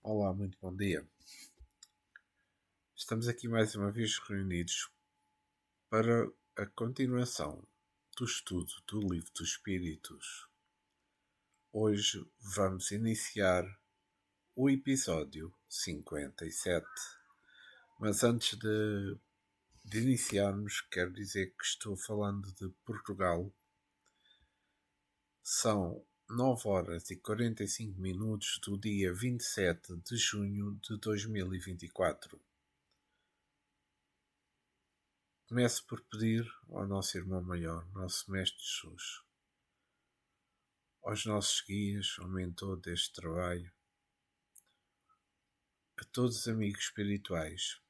Olá, muito bom dia. Estamos aqui mais uma vez reunidos para a continuação do estudo do Livro dos Espíritos. Hoje vamos iniciar o episódio 57. Mas antes de iniciarmos, quero dizer que estou falando de Portugal. São 9 horas e 45 minutos do dia 27 de junho de 2024. Começo por pedir ao nosso irmão maior, nosso Mestre Jesus, aos nossos guias, ao mentor deste trabalho, a todos os amigos espirituais,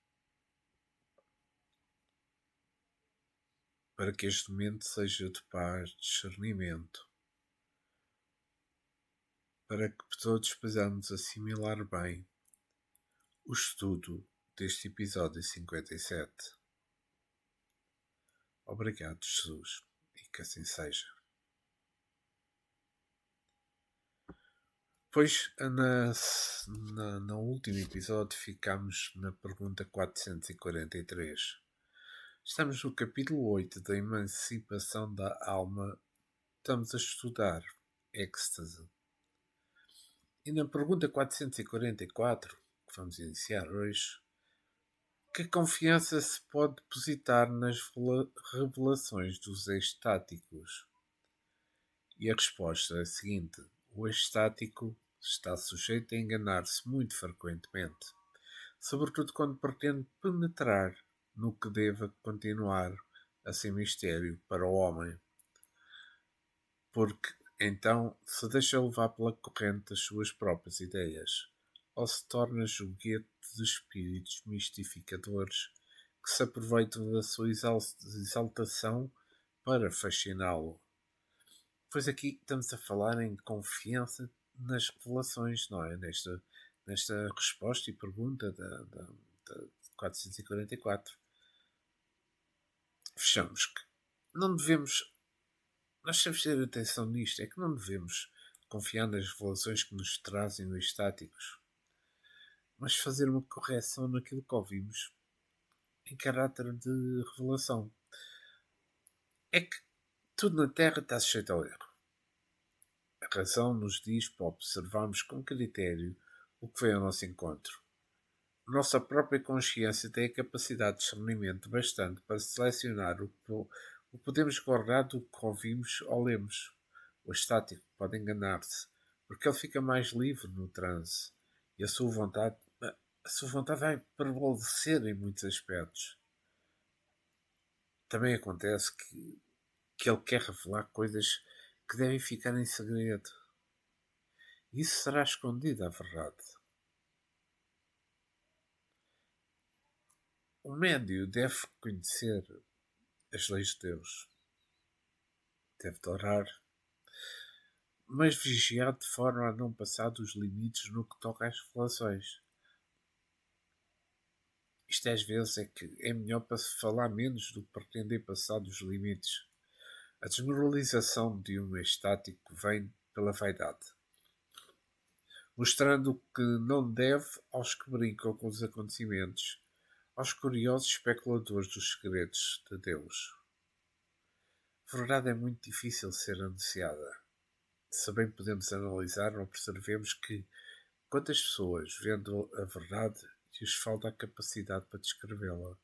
para que este momento seja de paz, de discernimento, para que todos possamos assimilar bem o estudo deste episódio 57. Obrigado, Jesus, e que assim seja. Pois, no último episódio, ficámos na pergunta 443. Estamos no capítulo 8 da Emancipação da Alma. Estamos a estudar êxtase. E na pergunta 444, que vamos iniciar hoje, que confiança se pode depositar nas revelações dos extáticos? E a resposta é a seguinte: o extático está sujeito a enganar-se muito frequentemente, sobretudo quando pretende penetrar no que deva continuar a ser mistério para o homem, porque então se deixa levar pela corrente das suas próprias ideias, ou se torna joguete de espíritos mistificadores que se aproveitam da sua exaltação para fasciná-lo. Pois aqui estamos a falar em confiança nas revelações, não é? Nesta resposta e pergunta da 444. Fechamos que não devemos. Nós temos de ter atenção nisto, é que não devemos confiar nas revelações que nos trazem os estáticos, mas fazer uma correção naquilo que ouvimos em caráter de revelação. É que tudo na Terra está sujeito ao erro. A razão nos diz para observarmos com critério o que vem ao nosso encontro. Nossa própria consciência tem a capacidade de discernimento bastante para selecionar o que podemos guardar do que ouvimos ou lemos. O estático pode enganar-se, porque ele fica mais livre no transe e a sua vontade vai prevalecer em muitos aspectos. Também acontece que ele quer revelar coisas que devem ficar em segredo. Isso será escondido à verdade. O médio deve conhecer as leis de Deus, deve orar, mas vigiar de forma a não passar dos limites no que toca às revelações. Isto às vezes é que é melhor para se falar menos do que pretender passar dos limites. A desmoralização de um estático vem pela vaidade, mostrando que não deve aos que brincam com os acontecimentos, aos curiosos especuladores dos segredos de Deus. A verdade é muito difícil de ser anunciada. Se bem podemos analisar, não percebemos que quantas pessoas, vendo a verdade, lhes falta a capacidade para descrevê-la.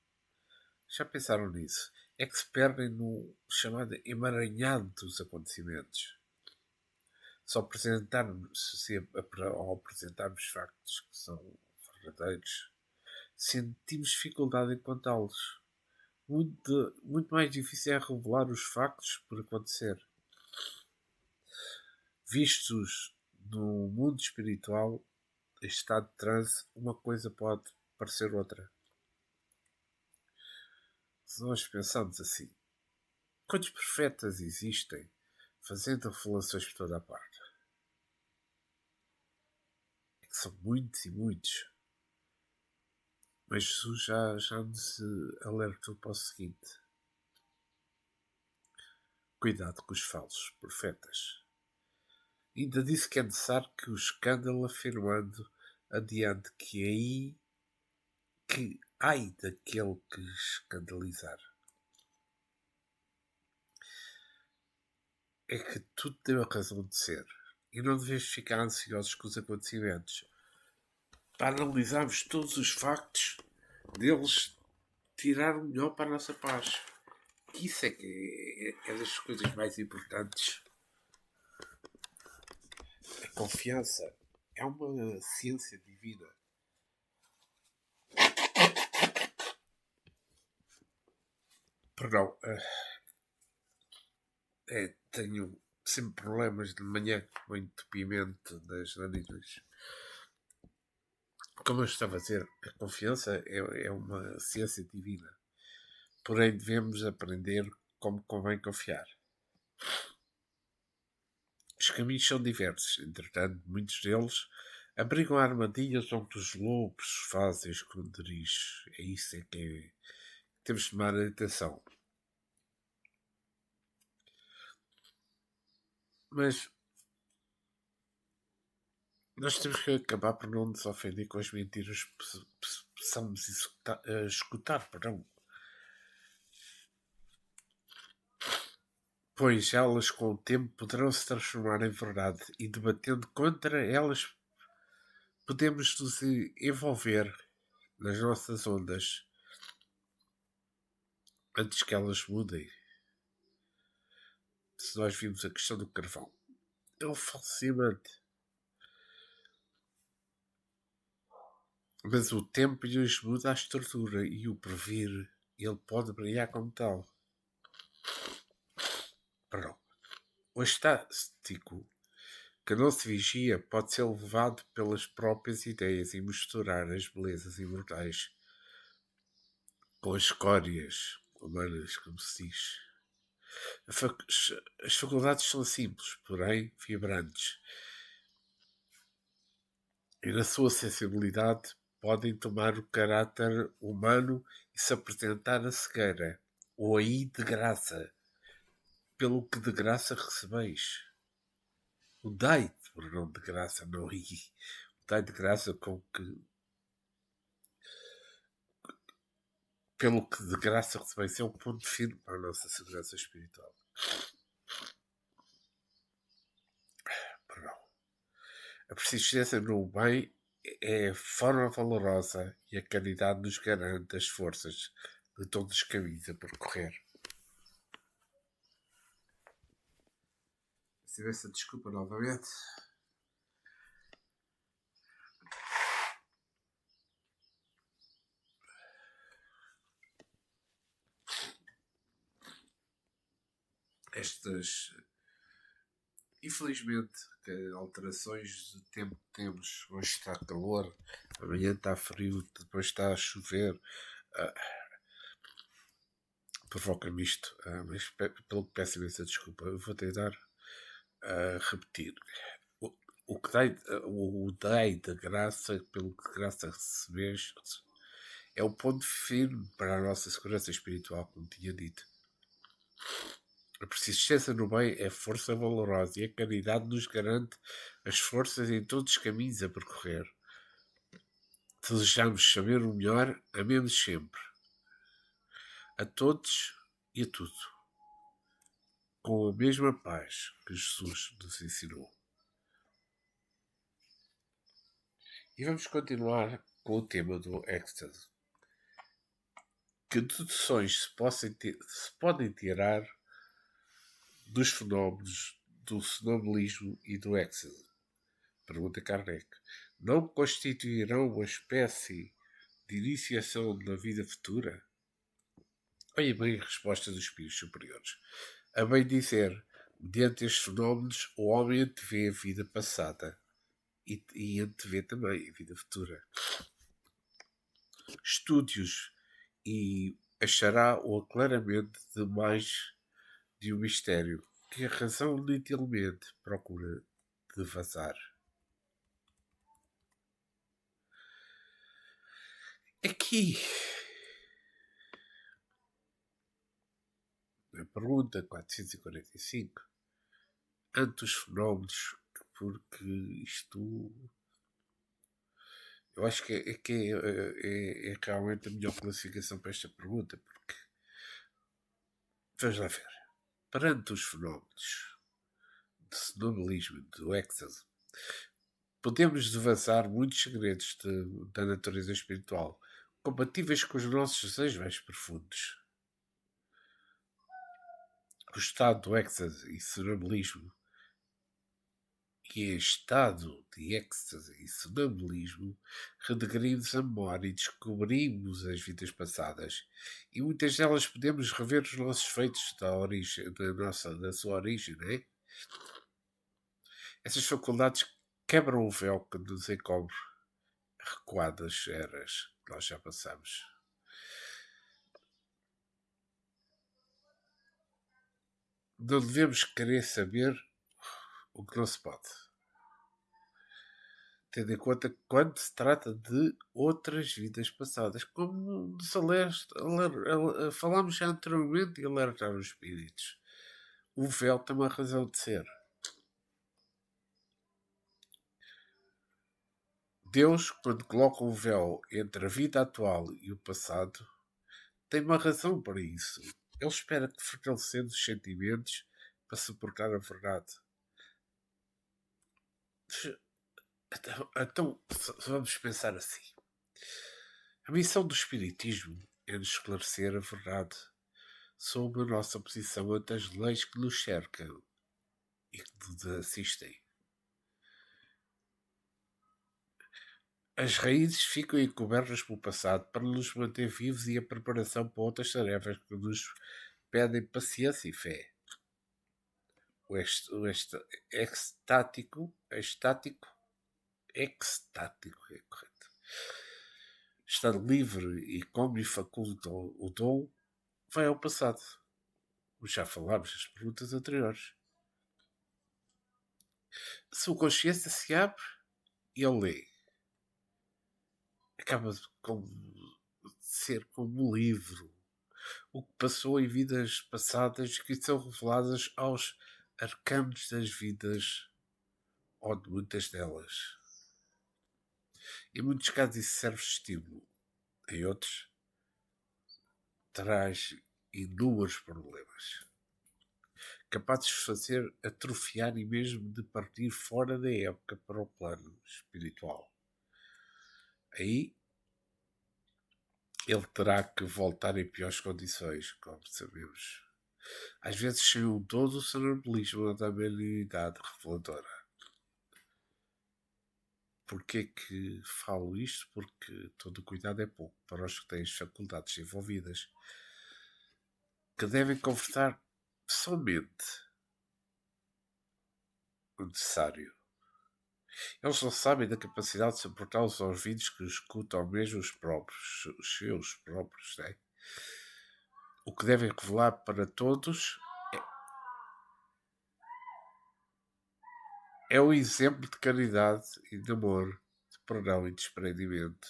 Já pensaram nisso? É que se perdem no chamado emaranhado dos acontecimentos. Se ao apresentarmos factos que são verdadeiros, sentimos dificuldade em contá-los. Muito mais difícil é revelar os factos por acontecer. Vistos no mundo espiritual, em estado de transe, uma coisa pode parecer outra. Se nós pensamos assim, quantos profetas existem fazendo revelações por toda a parte? É que são muitos e muitos. Mas Jesus já nos alertou para o seguinte: cuidado com os falsos profetas. Ainda disse que é necessário que o escândalo afirmando adiante que aí que ai daquele que escandalizar. É que tudo tem a razão de ser. E não devemos ficar ansiosos com os acontecimentos. Para analisarmos todos os factos deles, tirar o melhor para a nossa paz. Que isso é que é das coisas mais importantes. A confiança é uma ciência divina. Perdão, tenho sempre problemas de manhã com o entupimento das narinas. Como eu estava a dizer, a confiança é uma ciência divina. Porém, devemos aprender como convém confiar. Os caminhos são diversos, entretanto, muitos deles abrigam armadilhas onde os lobos fazem esconderijos. É isso é que temos de tomar atenção. Mas nós temos que acabar por não nos ofender com as mentiras que possamos escutar, perdão. Pois elas com o tempo poderão se transformar em verdade e debatendo contra elas podemos nos envolver nas nossas ondas antes que elas mudem. Se nós vimos a questão do carvão, é um falecimento. Mas o tempo lhes muda a estrutura e o previr, ele pode brilhar como tal. Perdão. O estático que não se vigia pode ser levado pelas próprias ideias e misturar as belezas imortais com as escórias humanas, como se diz. As faculdades são simples, porém vibrantes, e na sua sensibilidade podem tomar o caráter humano e se apresentar a cegueira, ou aí de graça, pelo que de graça recebeis. O dai, por não de graça, não aí. O dai de graça com que, pelo que de graça recebeis, é um ponto firme para a nossa segurança espiritual. Perdão. A persistência no bem é a forma valorosa e a caridade nos garante as forças de todos os caminhos a percorrer. Se tivesse desculpa novamente. Estas, infelizmente, alterações de tempo que temos. Hoje está calor, amanhã está frio, depois está a chover. Provoca-me isto, mas pelo que peço imensa desculpa, eu vou tentar repetir. O que dai, o dai da graça, pelo que graça recebeste, é o ponto firme para a nossa segurança espiritual, como tinha dito. A persistência no bem é força valorosa e a caridade nos garante as forças em todos os caminhos a percorrer. Se desejamos saber o melhor, amemos sempre. A todos e a tudo. Com a mesma paz que Jesus nos ensinou. E vamos continuar com o tema do êxtase. Que deduções se podem tirar dos fenómenos do sonambulismo e do êxtase? Pergunta Kardec. Não constituirão uma espécie de iniciação na vida futura? Olha bem a resposta dos espíritos superiores. A bem dizer, mediante estes fenómenos, o homem antevê a vida passada e antevê também a vida futura. Estude-os e achará-o claramente de mais de um mistério que a razão inutilmente procura devasar. Aqui, na pergunta 445, ante os fenómenos, porque isto Eu acho que é realmente a melhor classificação para esta pergunta, porque, vamos lá ver, perante os fenómenos de sonambulismo, do êxtase, podemos devassar muitos segredos da natureza espiritual, compatíveis com os nossos desejos mais profundos. O estado do êxtase e sonambulismo e em estado de êxtase e sonambulismo, redegrimos a memória e descobrimos as vidas passadas. E muitas delas podemos rever os nossos feitos da sua origem, não é? Essas faculdades quebram o véu que nos encobre recuadas eras que nós já passamos. Não devemos querer saber o que não se pode, tendo em conta que quando se trata de outras vidas passadas, como falámos já anteriormente e alertar os espíritos. O véu tem uma razão de ser. Deus, quando coloca um véu entre a vida atual e o passado, tem uma razão para isso. Ele espera que, fortalecendo os sentimentos, para suportar a verdade. Então, vamos pensar assim. A missão do Espiritismo é nos esclarecer a verdade sobre a nossa posição ante as leis que nos cercam e que nos assistem. As raízes ficam encobertas pelo passado para nos manter vivos e a preparação para outras tarefas que nos pedem paciência e fé. O extático, é correto. Estar livre e como lhe faculta o dom, vai ao passado. Já falámos nas perguntas anteriores. A sua consciência se abre e ele lê. Acaba de ser como um livro. O que passou em vidas passadas que são reveladas aos arcanos das vidas, ou de muitas delas. Em muitos casos isso serve de estímulo. Em outros, traz inúmeros problemas, capazes de fazer atrofiar e mesmo de partir fora da época para o plano espiritual. Aí ele terá que voltar em piores condições, como sabemos. Às vezes sem todo o sonambulismo da mediunidade reveladora. Porquê que falo isto? Porque todo o cuidado é pouco para os que têm as faculdades envolvidas, que devem conversar somente o necessário. Eles não sabem da capacidade de suportar os ouvidos que escutam mesmo os seus próprios, né? O que devem revelar para todos é o exemplo de caridade e de amor, de perdão e desprendimento.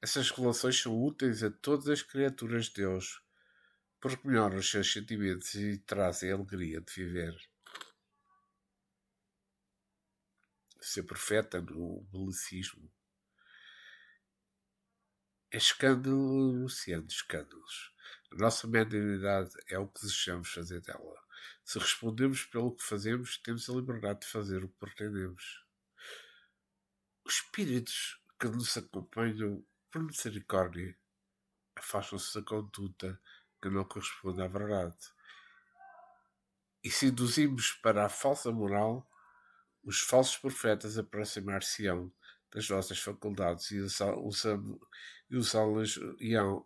Essas revelações são úteis a todas as criaturas de Deus, porque melhoram os seus sentimentos e trazem a alegria de viver. Ser profeta no belicismo é escândalo anunciando escândalos. A nossa mediunidade é o que desejamos fazer dela. Se respondemos pelo que fazemos, temos a liberdade de fazer o que pretendemos. Os espíritos que nos acompanham, por misericórdia, afastam-se da conduta que não corresponde à verdade. E se induzimos para a falsa moral, os falsos profetas aproximar-se-ão das nossas faculdades e usá-las irão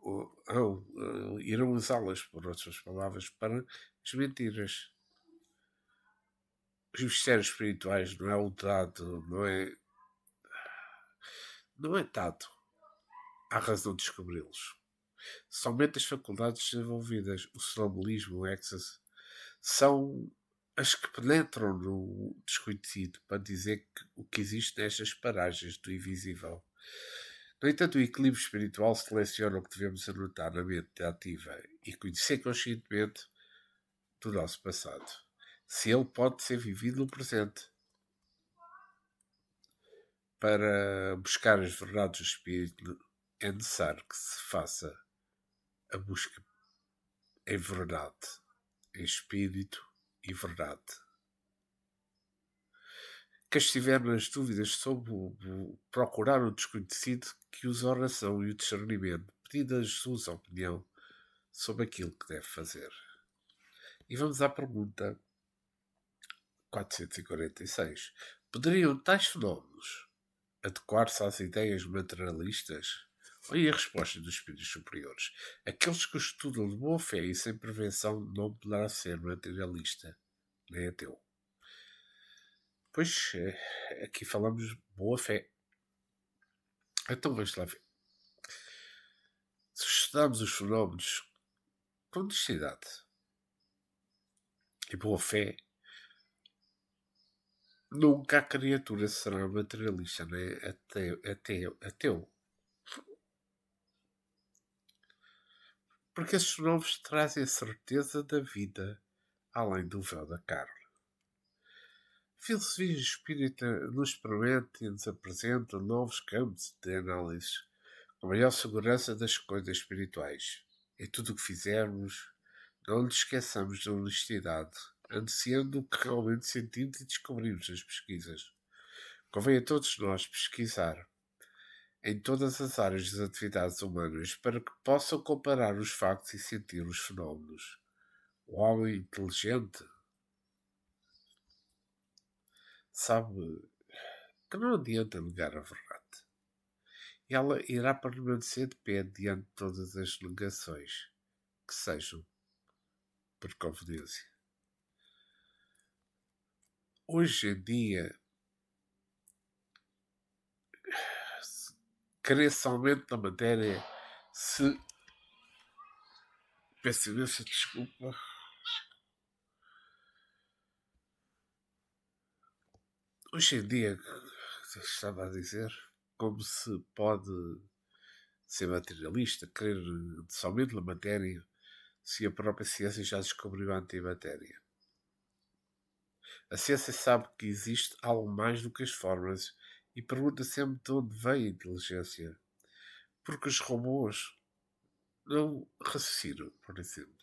usá-las, por outras palavras, para as mentiras. Os mistérios espirituais não é o dado, não é dado. Há razão de descobri-los. Somente as faculdades desenvolvidas, o sonambulismo, o êxtase, são as que penetram no desconhecido para dizer o que existe nestas paragens do invisível. No entanto, o equilíbrio espiritual seleciona o que devemos anotar na mente ativa e conhecer conscientemente do nosso passado, se ele pode ser vivido no presente. Para buscar as verdades do Espírito, é necessário que se faça a busca em verdade, em Espírito e verdade. Quem estiver nas dúvidas sobre procurar o desconhecido, que use a oração e o discernimento, pedindo a Jesus a opinião sobre aquilo que deve fazer. E vamos à pergunta 446. Poderiam tais fenómenos adequar-se às ideias materialistas? Olha a resposta dos espíritos superiores. Aqueles que estudam de boa fé e sem prevenção não poderá ser materialista, nem ateu. Pois, aqui falamos de boa fé. Então vamos lá ver. Se estudamos os fenómenos com honestidade e boa fé, nunca a criatura será materialista, nem ateu. Porque esses fenómenos trazem a certeza da vida além do véu da carne. A filosofia espírita nos permite e nos apresenta novos campos de análise, com maior segurança das coisas espirituais. Em tudo o que fizermos, não nos esqueçamos da honestidade, anunciando o que realmente sentimos e descobrimos nas pesquisas. Convém a todos nós pesquisar em todas as áreas das atividades humanas para que possam comparar os factos e sentir os fenómenos. O homem inteligente sabe que não adianta negar a verdade. Ela irá permanecer de pé diante de todas as negações, que sejam por conveniência. Hoje em dia, cresce aumento da matéria se... Peço imensa desculpa. Hoje em dia, estava a dizer, como se pode ser materialista, querer somente a matéria, se a própria ciência já descobriu a antimatéria. A ciência sabe que existe algo mais do que as formas e pergunta sempre de onde vem a inteligência. Porque os robôs não raciocinam, por exemplo.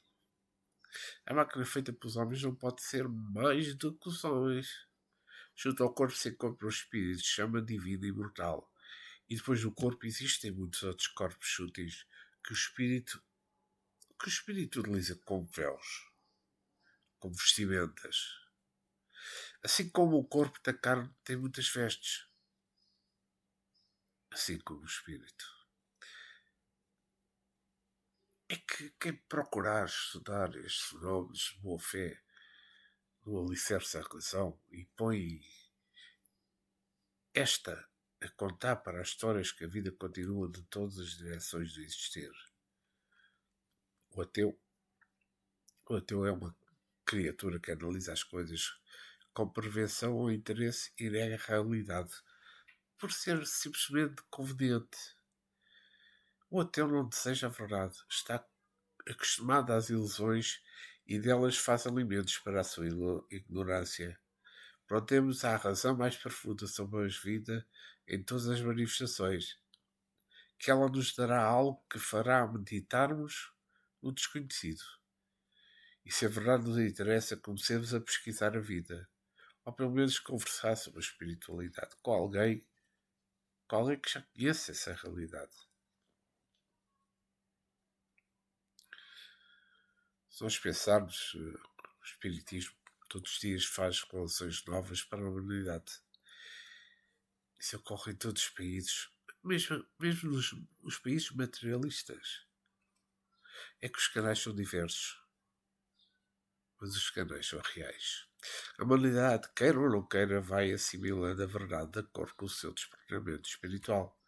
A máquina feita pelos homens não pode ser mais do que os homens. Junto ao corpo se encontra o espírito, chama divino e imortal. E depois do corpo existem muitos outros corpos sutis que o espírito utiliza como véus, como vestimentas. Assim como o corpo da carne tem muitas vestes, assim como o espírito. É que quem procurar estudar estes fenómenos de boa fé no alicerce da razão e põe esta a contar para as histórias que a vida continua de todas as direções do existir. O ateu, o ateu é uma criatura que analisa as coisas com prevenção ou interesse e nega a realidade por ser simplesmente conveniente. O ateu não deseja a verdade, está acostumado às ilusões e delas faz alimentos para a sua ignorância. Prontemos à razão mais profunda sobre a vida em todas as manifestações, que ela nos dará algo que fará meditarmos no desconhecido. E se a verdade nos interessa, comecemos a pesquisar a vida, ou pelo menos conversar sobre a espiritualidade com alguém que já conheça essa realidade. Se nós pensarmos, o Espiritismo todos os dias faz revelações novas para a humanidade. Isso ocorre em todos os países, mesmo nos países materialistas. É que os canais são diversos, mas os canais são reais. A humanidade, queira ou não queira, vai assimilando a verdade de acordo com o seu desprendimento espiritual.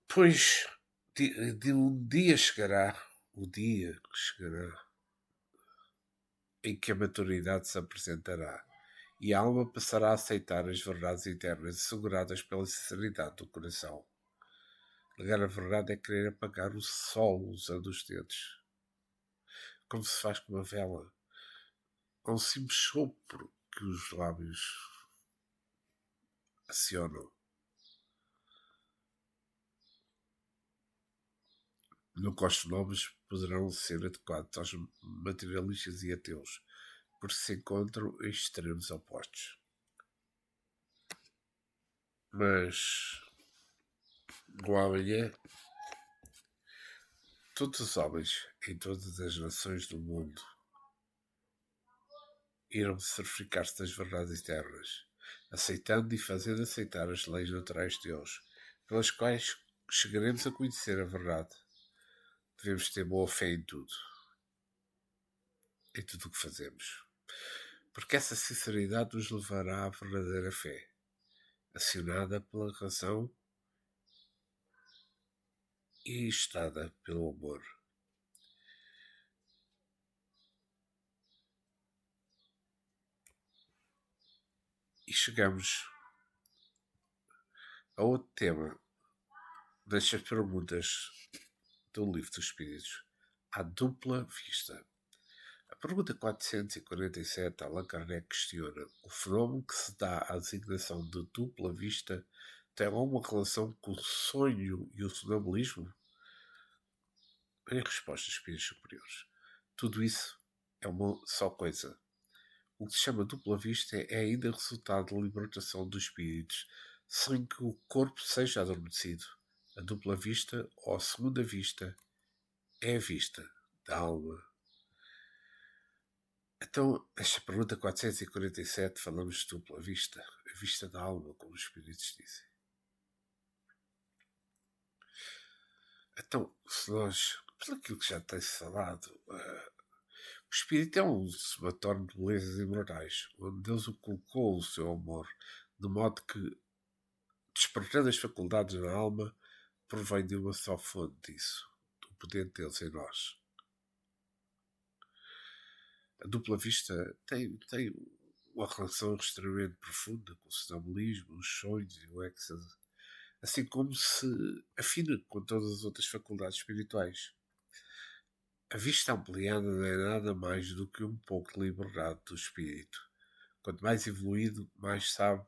Pois, um dia chegará, o dia que chegará, em que a maturidade se apresentará e a alma passará a aceitar as verdades eternas asseguradas pela sinceridade do coração. Negar a verdade é querer apagar o sol usando os dedos, como se faz com uma vela, a um simples sopro que os lábios acionam. Nunca os fenómenos poderão ser adequados aos materialistas e ateus, porque se encontram em extremos opostos. Mas, no amanhã, todos os homens em todas as nações do mundo irão certificar-se das verdades eternas, aceitando e fazendo aceitar as leis naturais de Deus, pelas quais chegaremos a conhecer a verdade. Devemos ter boa fé em tudo o que fazemos, porque essa sinceridade nos levará à verdadeira fé, acionada pela razão e estada pelo amor. E chegamos a outro tema destas perguntas do Livro dos Espíritos, à dupla vista. A pergunta 447, Allan Kardec questiona: o fenómeno que se dá à designação de dupla vista tem alguma relação com o sonho e o sonambulismo? Em resposta aos espíritos superiores, tudo isso é uma só coisa. O que se chama dupla vista é ainda resultado da libertação dos espíritos, sem que o corpo seja adormecido. A dupla vista, ou a segunda vista, é a vista da alma. Então, esta pergunta 447, falamos de dupla vista, a vista da alma, como os espíritos dizem. Então, se nós, por aquilo que já tem-se falado, o espírito é um somatório de belezasimorais, onde Deus o colocou o seu amor, de modo que, despertando as faculdades na alma, provém de uma só fonte disso, do poder de Deus em nós. A dupla vista tem uma relação extremamente profunda com o sonambulismo, os sonhos e o êxtase, assim como se afina com todas as outras faculdades espirituais. A vista ampliada não é nada mais do que um pouco de liberdade do espírito. Quanto mais evoluído, mais sabe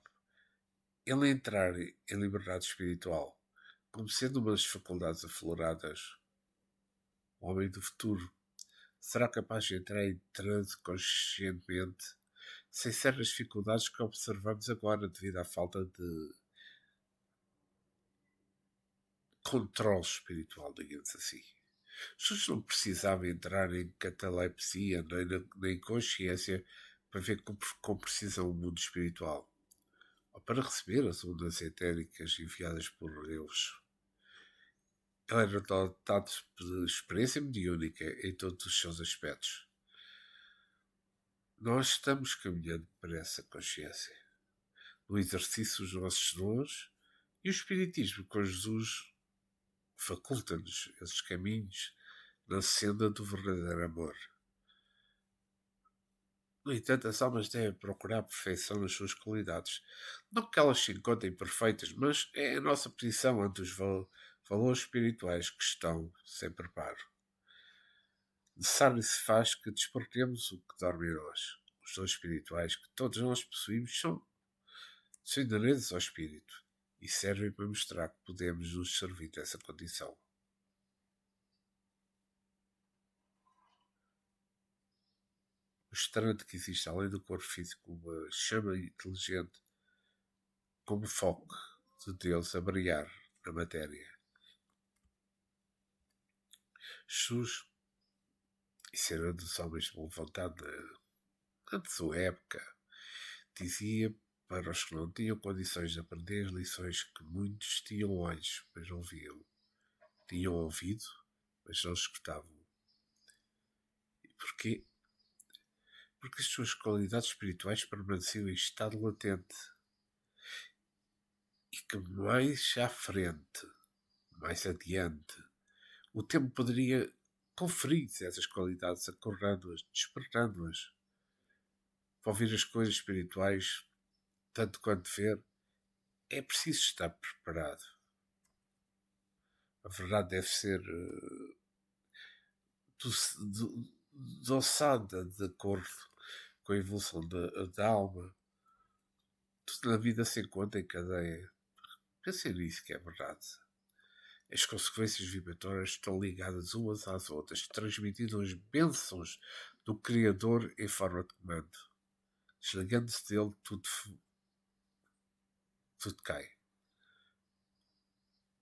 ele entrar em liberdade espiritual, como sendo uma das faculdades afloradas. O homem do futuro será capaz de entrar em transe conscientemente, sem certas dificuldades que observamos agora devido à falta de controle espiritual, digamos assim. Jesus não precisava entrar em catalepsia nem consciência para ver com precisão o mundo espiritual, ou para receber as ondas etéricas enviadas por Deus. Ele era dotado de experiência mediúnica em todos os seus aspectos. Nós estamos caminhando para essa consciência, no exercício dos nossos dons, e o Espiritismo com Jesus faculta-nos esses caminhos na senda do verdadeiro amor. No entanto, as almas devem procurar a perfeição nas suas qualidades. Não que elas se encontrem perfeitas, mas é a nossa posição ante os valores espirituais que estão sem preparo. Necessário se faz que despertemos o que dorme em nós. Os dons espirituais que todos nós possuímos são inerentes ao espírito e servem para mostrar que podemos nos servir dessa condição. Mostrando que existe, além do corpo físico, uma chama inteligente como foco de Deus a brilhar na matéria. Jesus, e ser um dos homens de boa vontade da sua época, dizia para os que não tinham condições de aprender as lições que muitos tinham olhos, mas não viam. Tinham ouvido, mas não escutavam. E porquê? Porque as suas qualidades espirituais permaneciam em estado latente. E que mais à frente, mais adiante, o tempo poderia conferir essas qualidades, acordando-as, despertando-as. Para ouvir as coisas espirituais, tanto quanto ver, é preciso estar preparado. A verdade deve ser adoçada de acordo com a evolução da alma. Tudo na vida se encontra em cadeia. Pensei nisso que é verdade. As consequências vibratórias estão ligadas umas às outras, transmitindo as bênçãos do Criador em forma de comando. Desligando-se dele, tudo cai,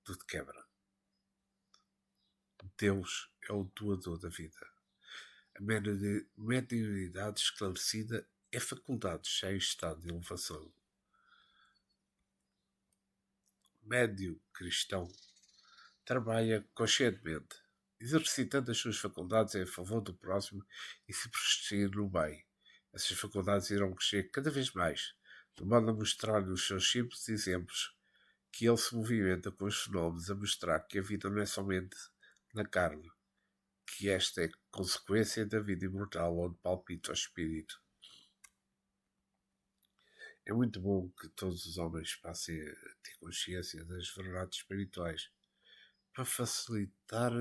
tudo quebra. Deus é o doador da vida. A mediunidade esclarecida é faculdade já em estado de elevação. O médium cristão trabalha conscientemente, exercitando as suas faculdades em favor do próximo e se persistir no bem. Essas faculdades irão crescer cada vez mais, de modo a mostrar-lhe os seus simples exemplos que ele se movimenta com os fenómenos a mostrar que a vida não é somente na carne, que esta é consequência da vida imortal onde palpita o espírito. É muito bom que todos os homens passem a ter consciência das verdades espirituais para facilitar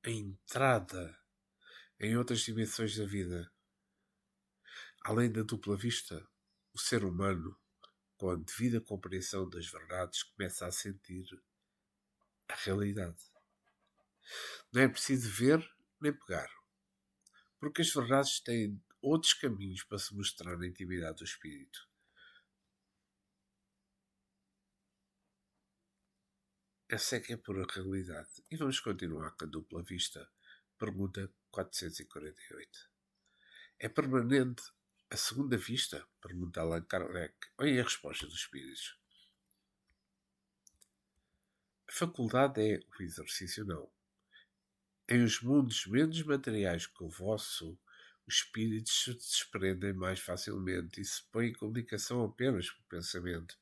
a entrada em outras dimensões da vida. Além da dupla vista, o ser humano, com a devida compreensão das verdades, começa a sentir a realidade. Não é preciso ver nem pegar, porque as verdades têm outros caminhos para se mostrar na intimidade do espírito. Essa é que é a pura realidade. E vamos continuar com a dupla vista. Pergunta 448. É permanente a segunda vista? Pergunta Allan Kardec. Olha a resposta dos espíritos. A faculdade é o exercício não. Em os mundos menos materiais que o vosso, os espíritos se desprendem mais facilmente e se põem em comunicação apenas por pensamento,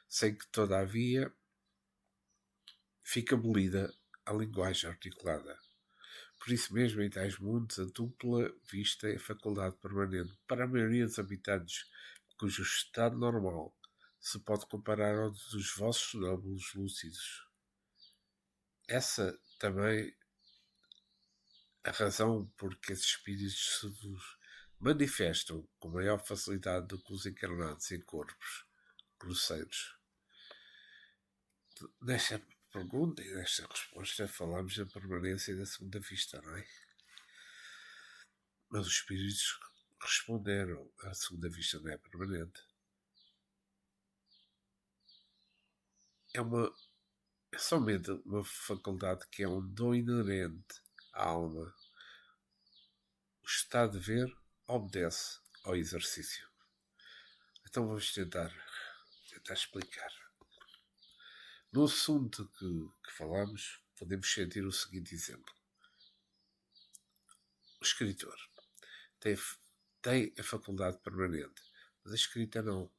sem que, todavia, fica abolida a linguagem articulada. Por isso mesmo, em tais mundos, a dupla vista é faculdade permanente para a maioria dos habitantes, cujo estado normal se pode comparar ao dos vossos sonâmbulos lúcidos. Essa também a razão por que esses espíritos se vos manifestam com maior facilidade do que os encarnados em corpos grosseiros. Nesta pergunta e nesta resposta falamos da permanência da segunda vista, não é? Mas os espíritos responderam: a segunda vista não é permanente. É somente uma faculdade que é um dom inerente à alma. O estado de ver obedece ao exercício. Então vamos tentar explicar. No assunto que falamos, podemos sentir o seguinte exemplo. O escritor tem a faculdade permanente, mas a escrita não.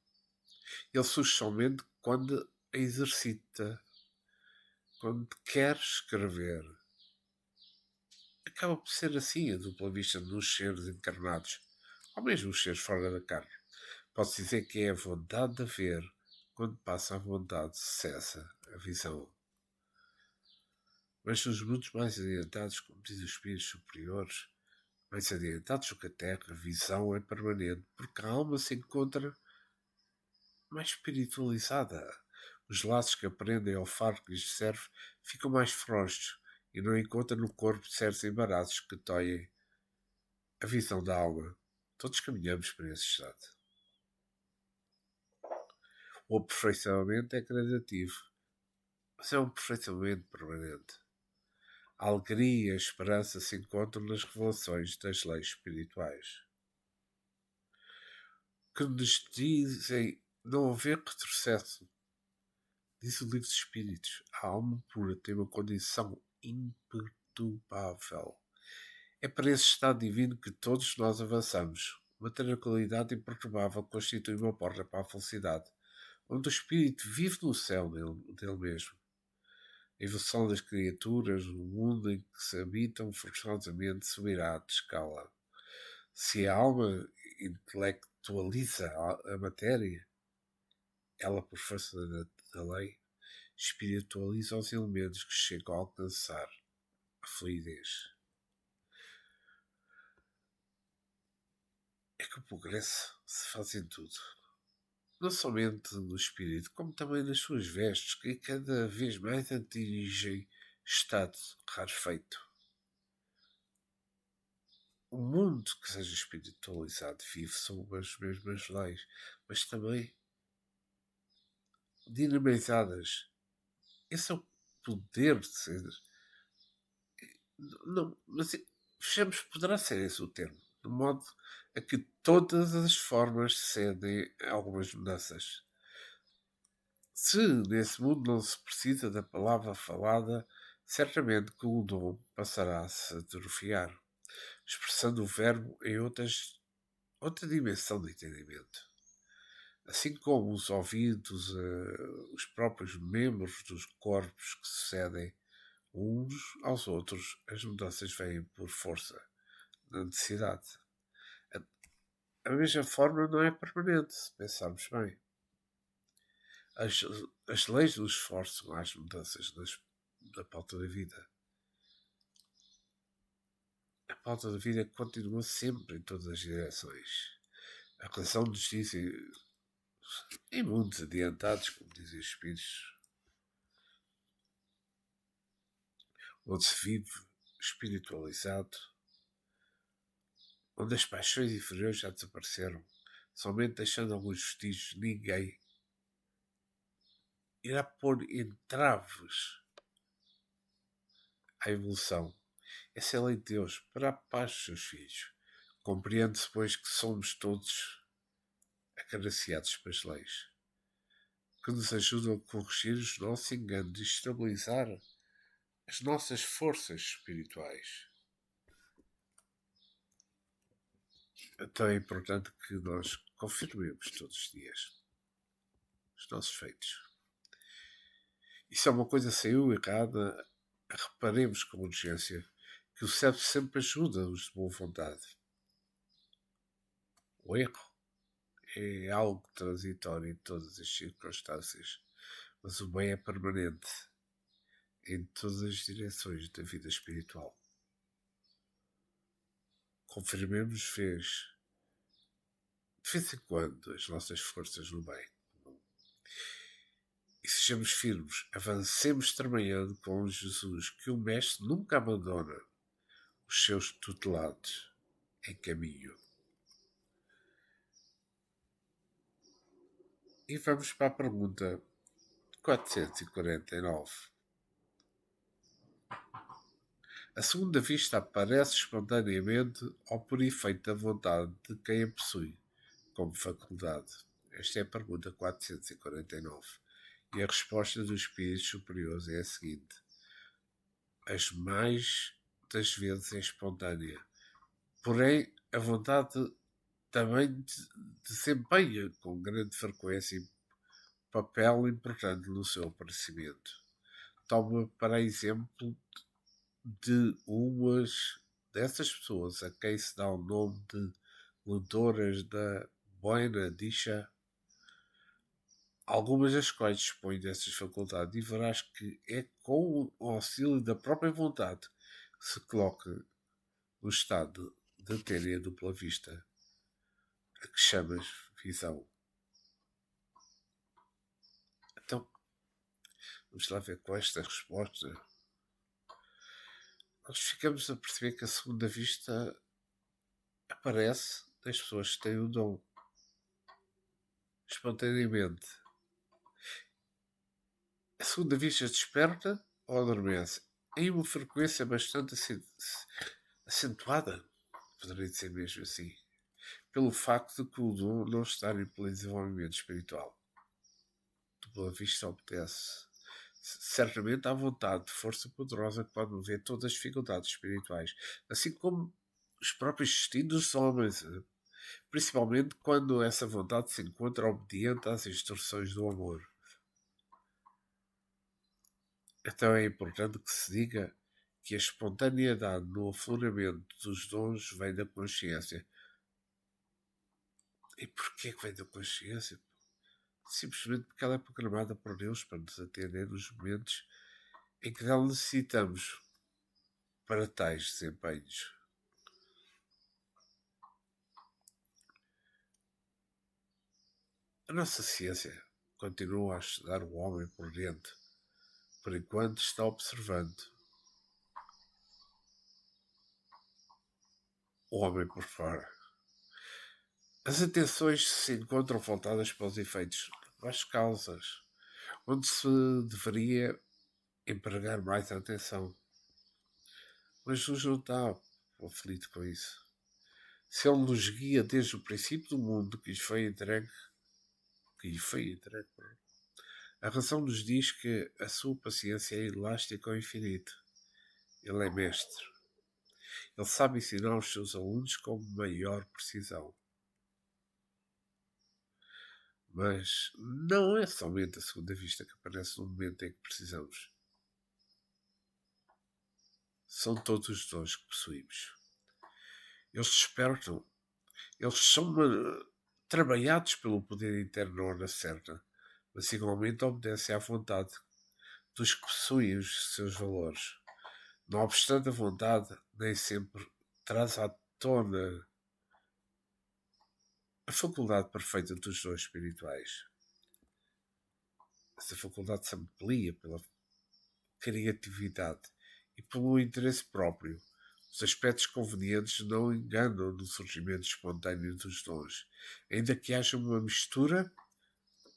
Ele surge somente quando a exercita, quando quer escrever. Acaba por ser assim a dupla vista nos seres encarnados, ou mesmo os seres fora da carne. Pode-se dizer que é a vontade de ver, quando passa a vontade cessa a visão. Mas nos mundos mais adiantados, como dizem os espíritos superiores, mais adiantados do que a Terra, a visão é permanente, porque a alma se encontra mais espiritualizada. Os laços que aprendem ao faro que lhes serve ficam mais frouxos e não encontram no corpo certos embaraços que toiem a visão da alma. Todos caminhamos para esse estado. O aperfeiçoamento é gradativo, mas é um aperfeiçoamento permanente. A alegria e a esperança se encontram nas revelações das leis espirituais, que nos dizem não haver retrocesso. Diz o livro dos Espíritos: a alma pura tem uma condição imperturbável. É para esse estado divino que todos nós avançamos. Uma tranquilidade imperturbável constitui uma porta para a felicidade, onde o espírito vive no céu dele mesmo. A evolução das criaturas, no mundo em que se habitam forçosamente, subirá de escala. Se a alma intelectualiza a matéria, ela, por força da lei, espiritualiza os elementos que chegam a alcançar a fluidez. É que o progresso se faz em tudo. não somente no espírito, como também nas suas vestes, que cada vez mais atingem estado rarefeito. O mundo que seja espiritualizado vive sob as mesmas leis, mas também dinamizadas. Esse é o poder de ser. Não, mas fechamos, poderá ser esse o termo, de modo a que todas as formas cedem a algumas mudanças. Se nesse mundo não se precisa da palavra falada, certamente que o dom passará a se atrofiar, expressando o verbo em outra dimensão de entendimento. Assim como os ouvidos, os próprios membros dos corpos que sucedem uns aos outros, as mudanças vêm por força da necessidade. A mesma forma não é permanente, se pensarmos bem. As, as leis nos esforço às mudanças da pauta da vida. A pauta da vida continua sempre em todas as direções. A relação nos diz, em mundos adiantados, como dizem os espíritos, onde se vive espiritualizado, onde as paixões inferiores já desapareceram, somente deixando alguns vestígios, ninguém irá pôr entraves à evolução. Essa é a lei de Deus para a paz dos seus filhos. Compreende-se, pois, que somos todos acariciados pelas leis, que nos ajudam a corrigir os nossos enganos e estabilizar as nossas forças espirituais. Então é importante que nós confirmemos todos os dias os nossos feitos. E se alguma coisa saiu errada, reparemos com urgência que o céu sempre ajuda-os de boa vontade. O erro é algo transitório em todas as circunstâncias, mas o bem é permanente em todas as direções da vida espiritual. Confirmemos de vez em quando as nossas forças no bem. E sejamos firmes, avancemos trabalhando com Jesus, que o Mestre nunca abandona os seus tutelados em caminho. E vamos para a pergunta 449. A segunda vista aparece espontaneamente ou por efeito da vontade de quem a possui como faculdade? Esta é a pergunta 449. E a resposta dos espíritos superiores é a seguinte: as mais das vezes é espontânea. Porém, a vontade também desempenha com grande frequência papel importante no seu aparecimento. Toma para exemplo de umas dessas pessoas a quem se dá o nome de leitoras da Boina Dicha, algumas das quais dispõem dessas faculdades, e verás que é com o auxílio da própria vontade que se coloca no estado de terem a dupla vista, a que chamas visão. Então, vamos lá ver com esta resposta. Nós ficamos a perceber que a segunda vista aparece das pessoas que têm o dom espontaneamente. A segunda vista desperta ou adormece em uma frequência bastante acentuada, poderia dizer mesmo assim, pelo facto de que o dom não está em pleno desenvolvimento espiritual. Do ponto de vista obtece certamente à vontade de força poderosa que pode mover todas as dificuldades espirituais, assim como os próprios destinos dos homens, principalmente quando essa vontade se encontra obediente às instruções do amor. Então é importante que se diga que a espontaneidade no afloramento dos dons vem da consciência. E porquê que vem da consciência? Simplesmente porque ela é programada por Deus para nos atender nos momentos em que dela necessitamos para tais desempenhos. A nossa ciência continua a estudar o homem por dentro, por enquanto está observando o homem por fora. As atenções se encontram voltadas para os efeitos, para as causas, onde se deveria empregar mais atenção. Mas Jesus não está aflito com isso. Se Ele nos guia desde o princípio do mundo que lhe foi entregue, a razão nos diz que a sua paciência é elástica ao infinito. Ele é mestre. Ele sabe ensinar os seus alunos com maior precisão. Mas não é somente a segunda vista que aparece no momento em que precisamos. São todos os dons que possuímos. Eles despertam. Eles são trabalhados pelo poder interno na hora certa, mas igualmente obedecem à vontade dos que possuem os seus valores. Não obstante, a vontade nem sempre traz à tona a faculdade perfeita dos dons espirituais. Essa faculdade se amplia pela criatividade e pelo interesse próprio. Os aspectos convenientes não enganam no surgimento espontâneo dos dons, ainda que haja uma mistura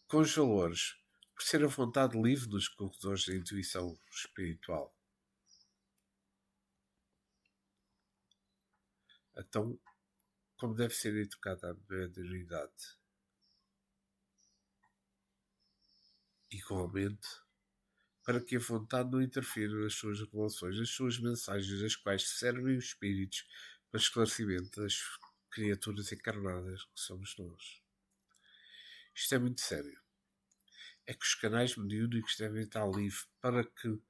com os valores, por ser a vontade livre nos corredores da intuição espiritual. Então, como deve ser educada a mediunidade? Igualmente, para que a vontade não interfira nas suas revelações, nas suas mensagens, das quais servem os espíritos para esclarecimento das criaturas encarnadas que somos nós. Isto é muito sério. É que os canais mediúnicos devem estar livres para que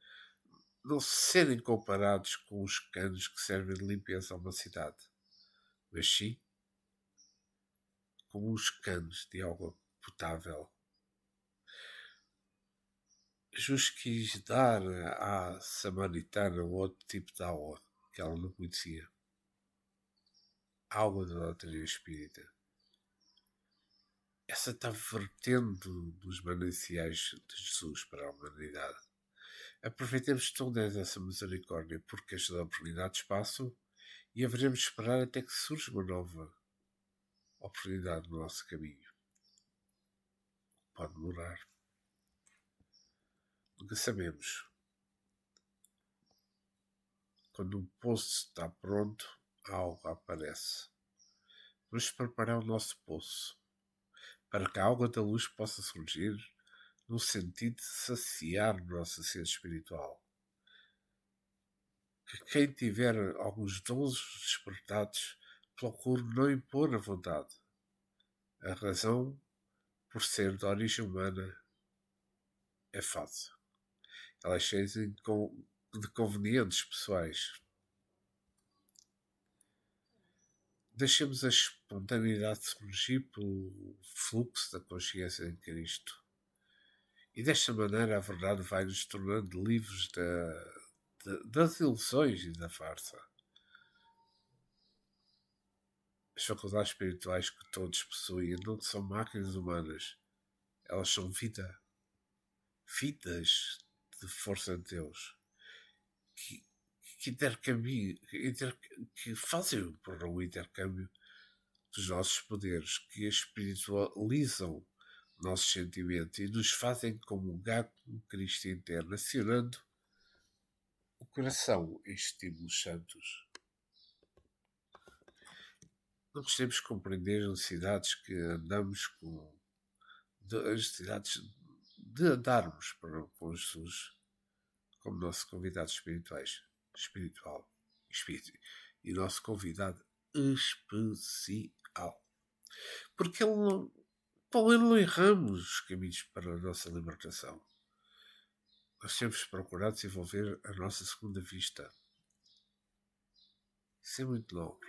não serem comparados com os canos que servem de limpeza a uma cidade, mas sim como os canos de água potável. Jesus quis dar à samaritana outro tipo de água que ela não conhecia. A água da doutrina espírita. Essa está vertendo dos mananciais de Jesus para a humanidade. Aproveitemos toda essa misericórdia, porque as oportunidades passam e haveremos de esperar até que surja uma nova oportunidade no nosso caminho. Pode demorar. Nunca sabemos. Quando um poço está pronto, a água aparece. Vamos preparar o nosso poço para que a água da luz possa surgir no sentido de saciar a nossa sede espiritual. Que quem tiver alguns dons despertados procure não impor a vontade. A razão, por ser de origem humana, é fácil. Ela é cheia de convenientes pessoais. Deixemos a espontaneidade surgir pelo fluxo da consciência em Cristo. E desta maneira a verdade vai nos tornando livres das ilusões e da farsa. As faculdades espirituais que todos possuem não são máquinas humanas. Elas são vidas de força de Deus que fazem por um intercâmbio dos nossos poderes, que espiritualizam nossos sentimentos e nos fazem comungar com Cristo interno, acionando o coração em estímulos santos. Nós temos que compreender as necessidades que andamos com, as necessidades de andarmos com Jesus como nosso convidado espiritual e nosso convidado especial. Porque com ele não erramos os caminhos para a nossa libertação. Nós temos procurado desenvolver a nossa segunda vista. Isso é muito nobre.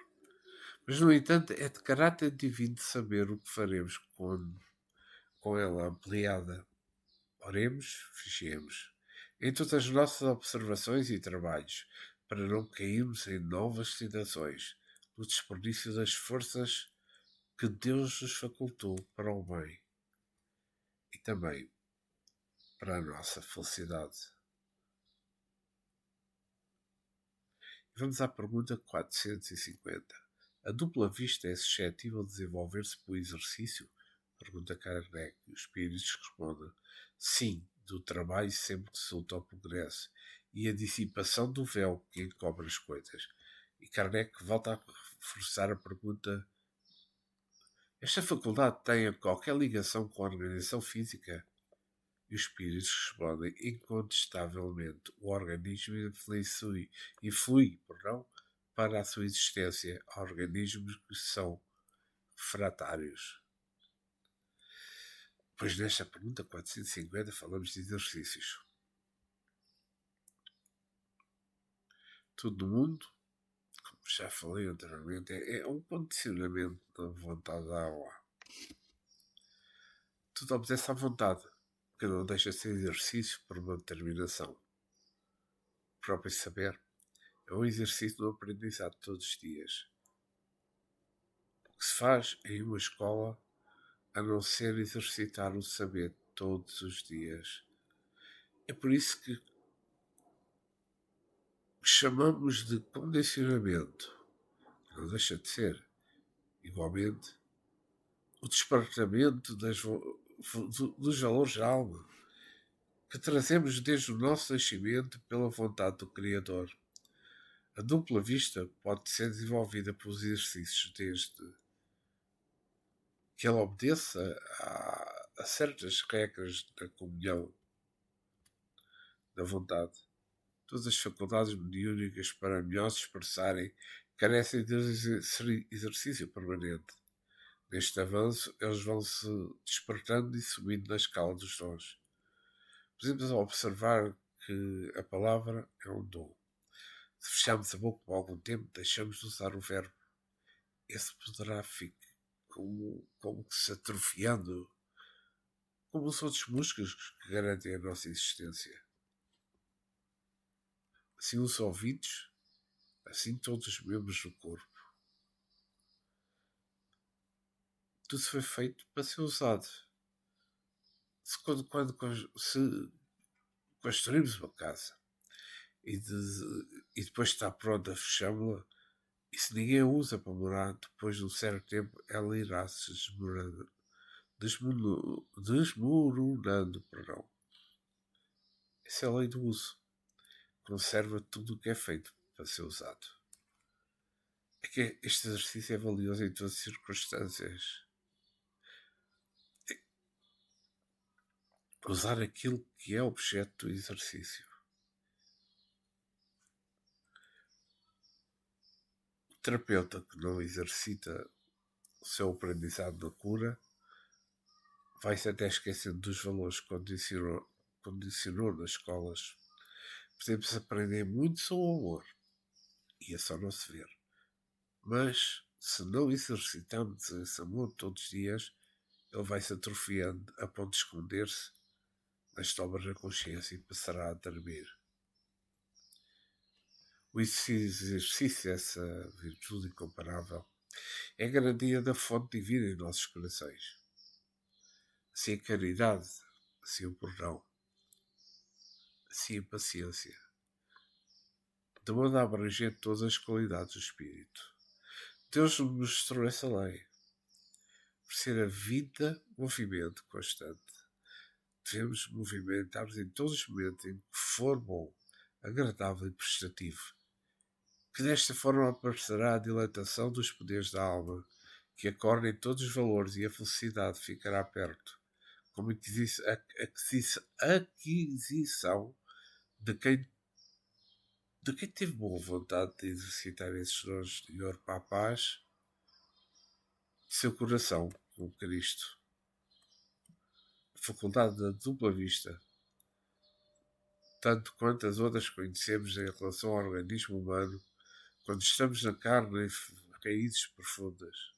Mas, no entanto, é de caráter divino de saber o que faremos com ela ampliada. Oremos, vigiemos em todas as nossas observações e trabalhos, para não cairmos em novas tentações, no desperdício das forças que Deus nos facultou para o bem. também para a nossa felicidade. Vamos à pergunta 450. A dupla vista é suscetível de desenvolver-se por exercício? Pergunta Kardec. E os espíritos respondem: sim, do trabalho sempre resulta o progresso e a dissipação do véu que encobre as coisas. E Kardec volta a reforçar a pergunta: esta faculdade tem qualquer ligação com a organização física? E os espíritos respondem: incontestavelmente, o organismo influi para a sua existência a organismos que são refratários. Pois nesta pergunta 450 falamos de exercícios. Tudo no mundo, como já falei anteriormente, é um condicionamento da vontade da alma. Tudo obedece à vontade, que não deixa de ser exercício para uma determinação. O próprio saber é um exercício do aprendizado todos os dias. O que se faz em uma escola a não ser exercitar o saber todos os dias. É por isso que chamamos de condicionamento. Não deixa de ser, igualmente, o despertamento dos valores da alma que trazemos desde o nosso nascimento pela vontade do Criador. A dupla vista pode ser desenvolvida pelos exercícios desde que ela obedeça a certas regras da comunhão da vontade. Todas as faculdades mediúnicas para melhor se expressarem carecem de exercício permanente. Neste avanço, eles vão se despertando e subindo na escala dos dons. Podemos observar que a palavra é um dom. Se fecharmos a boca por algum tempo, deixamos de usar o verbo. Esse poderá ficar como que se atrofiando, como os outros músculos que garantem a nossa existência. Assim os ouvidos, assim todos os membros do corpo. Tudo foi feito para ser usado. Quando se construímos uma casa e depois está pronta, fechamos-la, e se ninguém a usa para morar, depois de um certo tempo ela irá se desmoronando. Essa é a lei do uso. Conserva tudo o que é feito para ser usado. É que este exercício é valioso em todas as circunstâncias. Usar aquilo que é objeto do exercício. O terapeuta que não exercita o seu aprendizado na cura vai-se até esquecendo dos valores que condicionou nas escolas. Podemos aprender muito sobre o amor e é só não se ver. Mas se não exercitamos esse amor todos os dias, ele vai se atrofiando a ponto de esconder-se nas dobras da consciência e passará a dormir. O exercício dessa virtude incomparável é a garantia da fonte divina em nossos corações. Assim a caridade, assim o perdão, assim a paciência, de modo a abranger todas as qualidades do espírito. Deus nos mostrou essa lei, por ser a vida movimento constante. Devemos movimentar-nos em todos os momentos em que for bom, agradável e prestativo, que desta forma aparecerá a dilatação dos poderes da alma, que acordem todos os valores e a felicidade ficará perto, como aquisição de quem teve boa vontade de exercitar esses dons de ouro para a paz de seu coração com Cristo. A faculdade da dupla vista, tanto quanto as outras que conhecemos em relação ao organismo humano, quando estamos na carne em raízes profundas.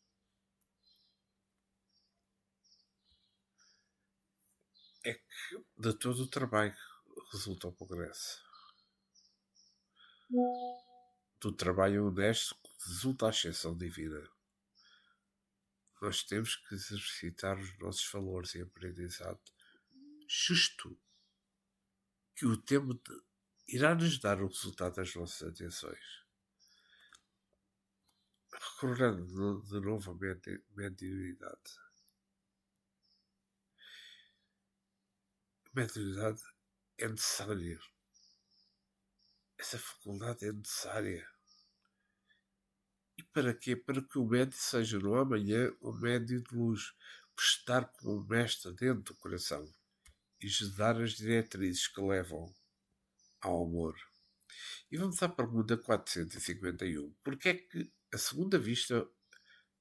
É que de todo o trabalho resulta o progresso. Do trabalho honesto resulta a ascensão divina. Nós temos que exercitar os nossos valores e aprendizado justo que o tempo irá nos dar o resultado das nossas atenções. Recordando de novo a mediunidade. A mediunidade é necessária. Essa faculdade é necessária. E para quê? Para que o médio seja no amanhã um médio de luz, por estar como um mestre dentro do coração e dar as diretrizes que levam ao amor. E vamos à pergunta 451. Porquê é que a segunda vista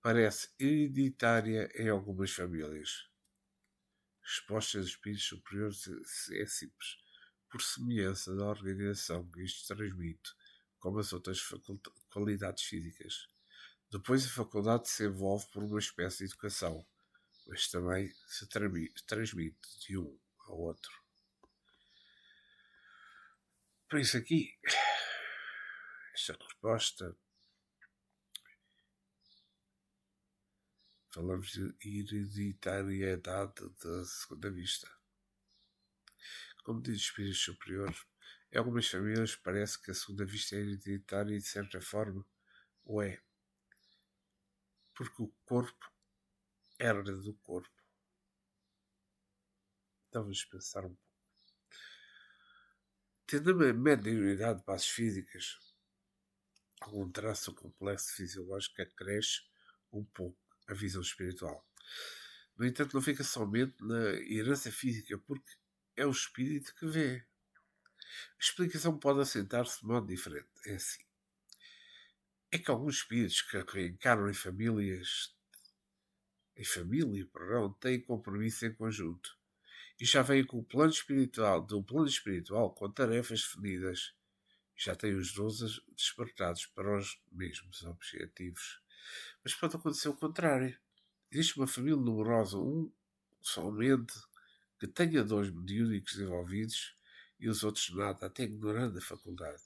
parece hereditária em algumas famílias? Resposta dos espíritos superiores é simples. Por semelhança da organização que isto transmite, como as outras qualidades físicas. Depois a faculdade se envolve por uma espécie de educação, mas também se transmite de um ao outro. Por isso aqui, esta resposta, falamos de hereditariedade da segunda vista. Como diz o espírito superior, em algumas famílias parece que a segunda vista é hereditária e de certa forma o é. Porque o corpo herda do corpo. Então vamos pensar um pouco. Tendo a mediunidade de bases físicas, algum traço complexo fisiológico acresce um pouco a visão espiritual. No entanto, não fica somente na herança física, porque é o espírito que vê. A explicação pode assentar-se de modo diferente. É assim. É que alguns espíritos que reencarnam em família, têm compromisso em conjunto e já vêm com o plano espiritual, com tarefas definidas. Já têm os dons despertados para os mesmos objetivos. Mas pode acontecer o contrário. Existe uma família numerosa, somente, que tenha dons mediúnicos desenvolvidos e os outros nada, até ignorando a faculdade.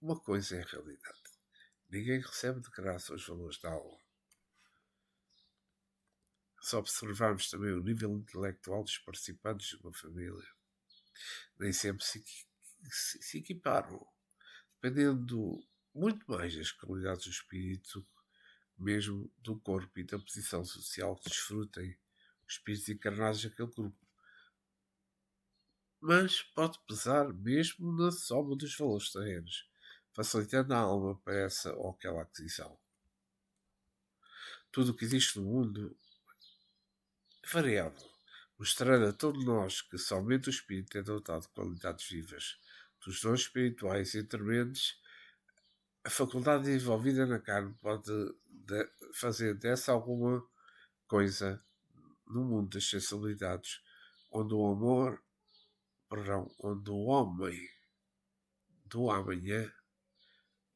Uma coisa é a realidade. Ninguém recebe de graça os valores da aula. Se observarmos também o nível intelectual dos participantes de uma família, nem sempre se equiparam, dependendo muito mais das qualidades do espírito, mesmo do corpo e da posição social que desfrutem os espíritos encarnados daquele grupo. Mas pode pesar mesmo na soma dos valores terrenos, facilitando a alma para essa ou aquela aquisição. Tudo o que existe no mundo é variável, mostrando a todos nós que somente o espírito é dotado de qualidades vivas, dos dons espirituais intermedios. A faculdade envolvida na carne pode fazer dessa alguma coisa no mundo das sensibilidades, onde o homem do amanhã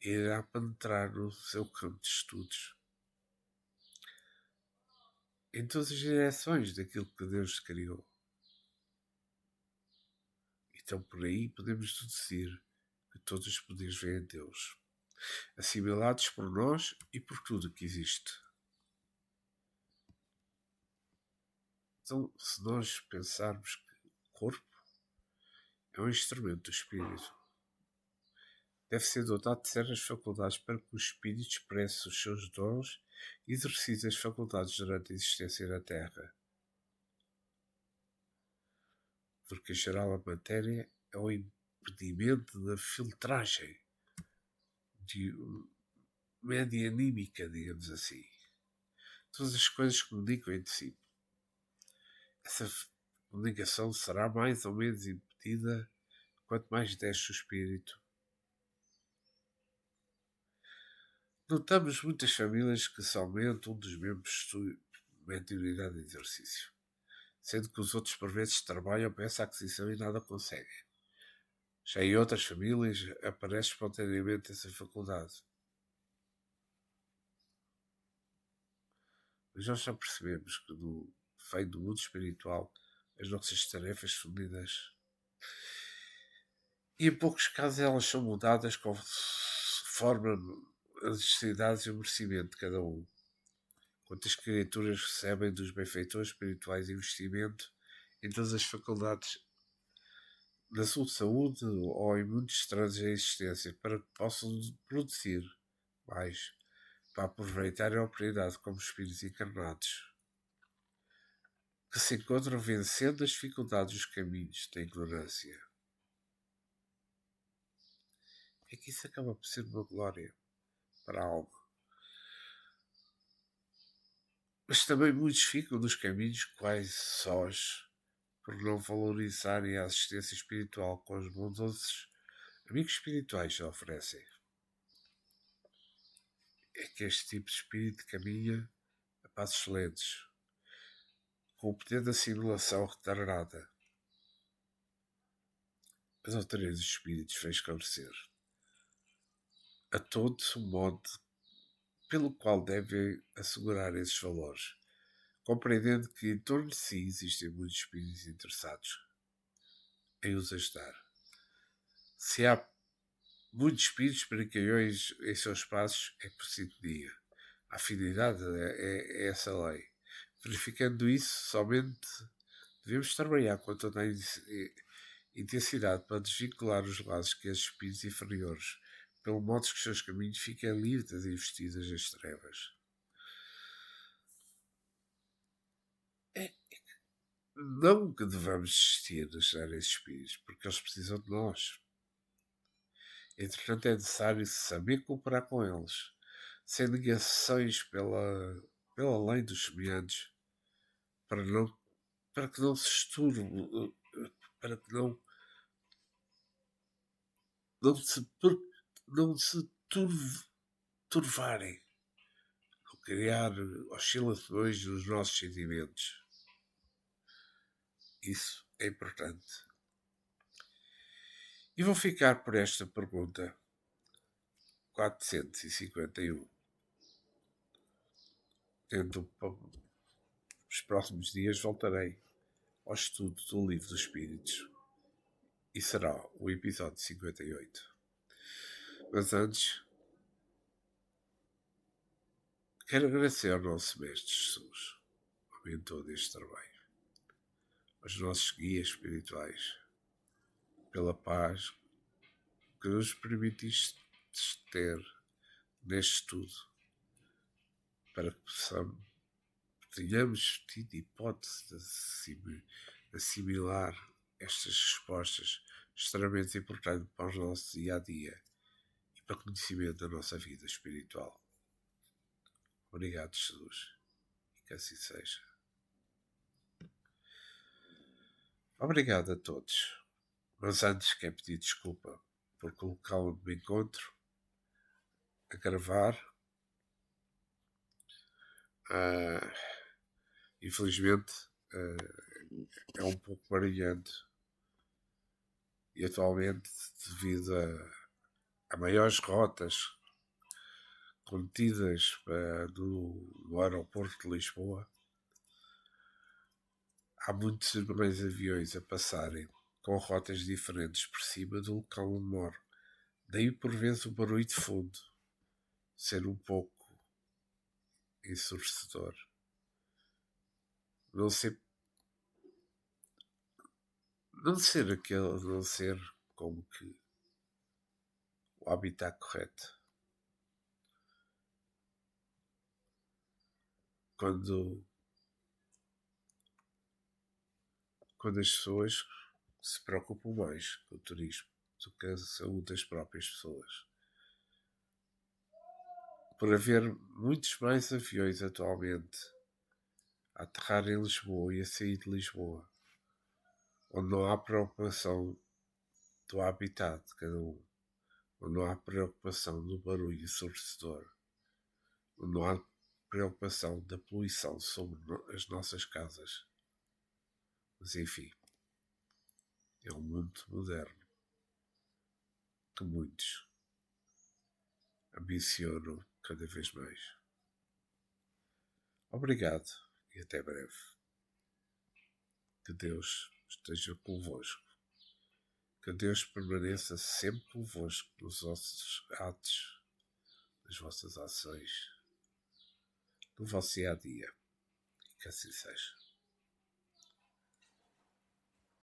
irá penetrar no seu campo de estudos em todas as direções daquilo que Deus criou. Então por aí podemos deduzir que todos os poderes vêm de Deus, assimilados por nós e por tudo que existe. Então, se nós pensarmos que o corpo é um instrumento do espírito, deve ser dotado de certas faculdades para que o espírito expresse os seus dons e exercite as faculdades durante a existência na Terra. Porque, em geral, a matéria é o impedimento da filtragem medianímica, digamos assim. Todas as coisas comunicam entre si. Essa comunicação será mais ou menos impedida quanto mais desce o espírito. Notamos muitas famílias que somente um dos membros possui mediunidade de exercício, sendo que os outros por vezes trabalham para essa aquisição e nada conseguem. Já em outras famílias aparece espontaneamente essa faculdade. Mas nós já percebemos que no feio do mundo espiritual as nossas tarefas definidas e em poucos casos elas são mudadas conforme as necessidades e o merecimento de cada um. quantas criaturas recebem dos benfeitores espirituais investimento em todas as faculdades da sua saúde ou em muitos estrados da existência para que possam produzir mais, para aproveitar a oportunidade como espíritos encarnados, que se encontram vencendo as dificuldades dos caminhos da ignorância. É que isso acaba por ser uma glória para algo. Mas também muitos ficam nos caminhos quase sós, por não valorizarem a assistência espiritual com os bondosos amigos espirituais oferecem. É que este tipo de espírito caminha a passos lentos, com o poder da assimilação retardada. A doutrina dos espíritos fez esclarecer a todos o modo pelo qual devem assegurar esses valores, compreendendo que em torno de si existem muitos espíritos interessados em os ajudar. Se há muitos espíritos brincalhões em seus passos, é por sintonia. A afinidade é essa lei. Verificando isso, somente devemos trabalhar com toda a intensidade para desvincular os laços que esses espíritos inferiores, pelo modo que os seus caminhos fiquem livres das investidas das trevas. Não que devamos desistir de ajudar esses espíritos, porque eles precisam de nós. Entretanto, é necessário saber cooperar com eles, sem negações pela lei dos semelhantes, para que não se esturbe, para que não se turvarem, não criar oscilações nos nossos sentimentos. Isso é importante. E vou ficar por esta pergunta 451. Tendo os próximos dias voltarei ao estudo do Livro dos Espíritos e será o episódio 58. Mas antes, quero agradecer ao nosso Mestre Jesus, o mentor deste trabalho, aos nossos guias espirituais, pela paz que nos permitiste ter neste estudo, para que tenhamos tido hipótese de assimilar estas respostas extremamente importantes para o nosso dia-a-dia e para o conhecimento da nossa vida espiritual. Obrigado, Jesus, e que assim seja. Obrigado a todos, mas antes quero pedir desculpa por colocá-lo no encontro a gravar. Infelizmente é um pouco barulhento e atualmente, devido a maiores rotas contidas no aeroporto de Lisboa, há muitos mais aviões a passarem com rotas diferentes por cima do local onde moro. Daí, por vezes, o barulho de fundo ser um pouco ensurdecedor. Não ser como que o habitat correto. Quando as pessoas se preocupam mais com o turismo do que a saúde das próprias pessoas. Por haver muitos mais aviões atualmente a aterrar em Lisboa e a sair de Lisboa, onde não há preocupação do habitat de cada um, onde não há preocupação do barulho ensurdecedor, onde não há preocupação da poluição sobre as nossas casas. Mas enfim, é um mundo moderno que muitos ambicionam cada vez mais. Obrigado e até breve. Que Deus esteja convosco. Que Deus permaneça sempre convosco nos vossos atos, nas vossas ações, do vosso dia a dia. Que assim seja.